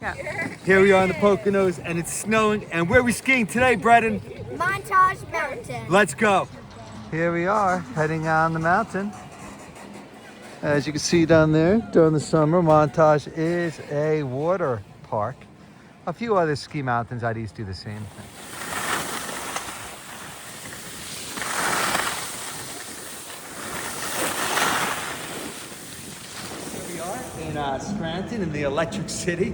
Yeah. Here we are in the Poconos and it's snowing. And where are we skiing today, Brendan? Montage Mountain. Let's go. Here we are, heading on the mountain. As you can see down there, during the summer, Montage is a water park. A few other ski mountains out east do the same thing. In Scranton in the Electric City.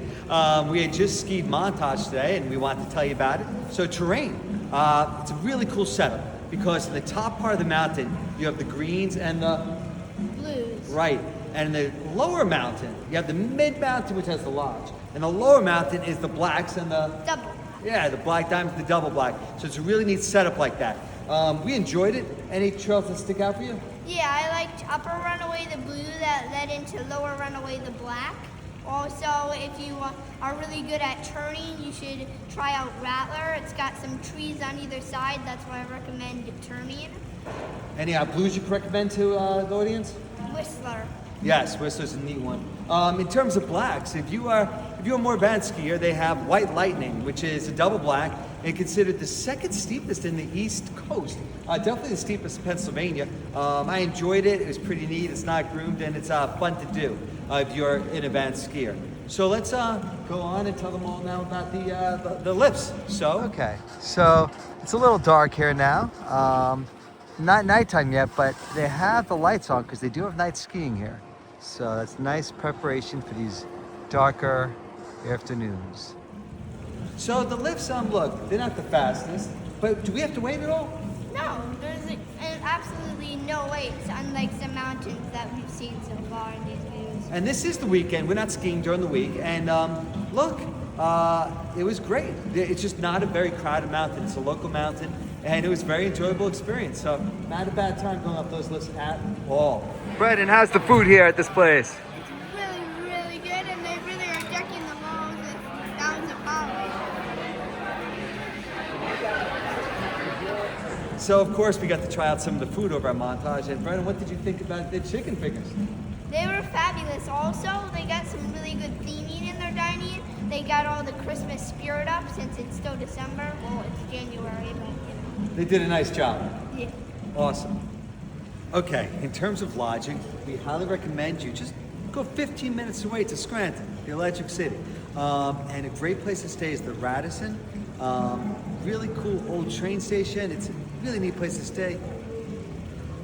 We had just skied Montage today and we wanted to tell you about it. So terrain, it's a really cool setup because in the top part of the mountain you have the greens and the Blues. right, and in the lower mountain you have the mid mountain which has the lodge, and the lower mountain is the blacks and the Double. yeah, the black diamonds, the double black. So it's a really neat setup like that. We enjoyed it. Any trails that stick out for you? Yeah, I liked Upper Runaway the blue that led into Lower Runaway the black. Also, if you are really good at turning, you should try out Rattler. It's got some trees on either side. That's why I recommend turning. Any blues you could recommend to the audience? Whistler. Yes, Whistler's a neat one. In terms of blacks, if you're a more advanced skier, they have White Lightning, which is a double black and considered the second steepest in the East Coast. Definitely the steepest in Pennsylvania. I enjoyed it. It was pretty neat. It's not groomed and it's fun to do if you're an advanced skier. So let's go on and tell them all now about the lifts. So Okay, so it's a little dark here now. Not nighttime yet, but they have the lights on because they do have night skiing here. So that's nice preparation for these darker afternoons. So the lifts, look, they're not the fastest, but do we have to wait at all? No, there's absolutely no waits, unlike some mountains that we've seen so far in these videos. And this is the weekend. We're not skiing during the week. And look, it was great. It's just not a very crowded mountain. It's a local mountain, and it was a very enjoyable experience. So not a bad time going up those lifts at all. Brendan, how's the food here at this place? It's really, really good, and they really are decking the walls with gowns of holly. So of course we got to try out some of the food over at Montage. And Brendan, what did you think about the chicken fingers? They were fabulous. Also, they got some really good theming in their dining. They got all the Christmas spirit up since it's still December. Well, it's January, but They did a nice job. yeah. Awesome. Okay, in terms of lodging, we highly recommend you just go 15 minutes away to Scranton, the Electric City. And a great place to stay is the Radisson. Really cool old train station. It's a really neat place to stay.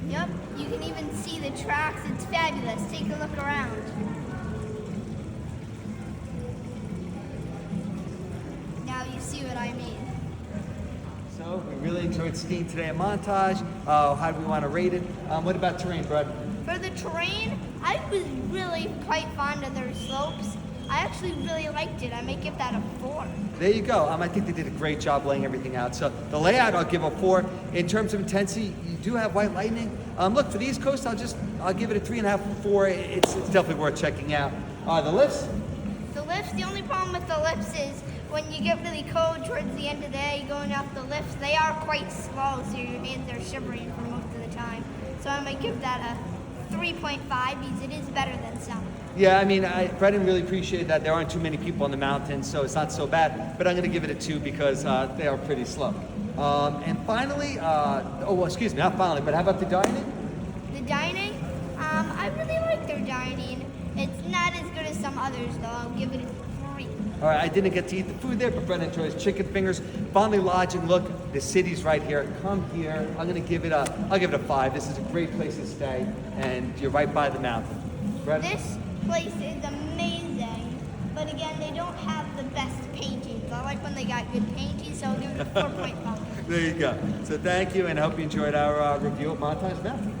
Yep, you can even see the tracks. It's fabulous. Take a look around. Now you see what I mean. So we really enjoyed skiing today at Montage. How do we want to rate it? What about terrain, Brad? For the terrain, I was really quite fond of their slopes. I actually really liked it. I might give that a 4. There you go. I think they did a great job laying everything out. So the layout, I'll give a 4. In terms of intensity, you do have White Lightning. Look, for the East Coast, I'll give it a 3.5, 4. It's definitely worth checking out. The lifts? The only problem with the lifts is when you get really cold towards the end of the day going up the lifts, they are quite slow, so your hands are shivering for most of the time. So I might give that a 3.5 because it is better than some. Yeah, I mean, Brendan really appreciated that there aren't too many people on the mountain, so it's not so bad. But I'm going to give it a 2 because they are pretty slow. And finally, excuse me, not finally, but how about the dining? The dining, I really like their dining. It's not as good as some others, though. I'll give it a 3. All right, I didn't get to eat the food there, but Brendan enjoys chicken fingers. Finally, lodging. Look, the city's right here. Come here. I'll give it a 5. This is a great place to stay, and you're right by the mountain. Brendan? This place is amazing, but again, they don't have the best paintings. I like when they got good paintings, so I'll give it a 4.5. There you go. So thank you, and I hope you enjoyed our review of Montage Mountain.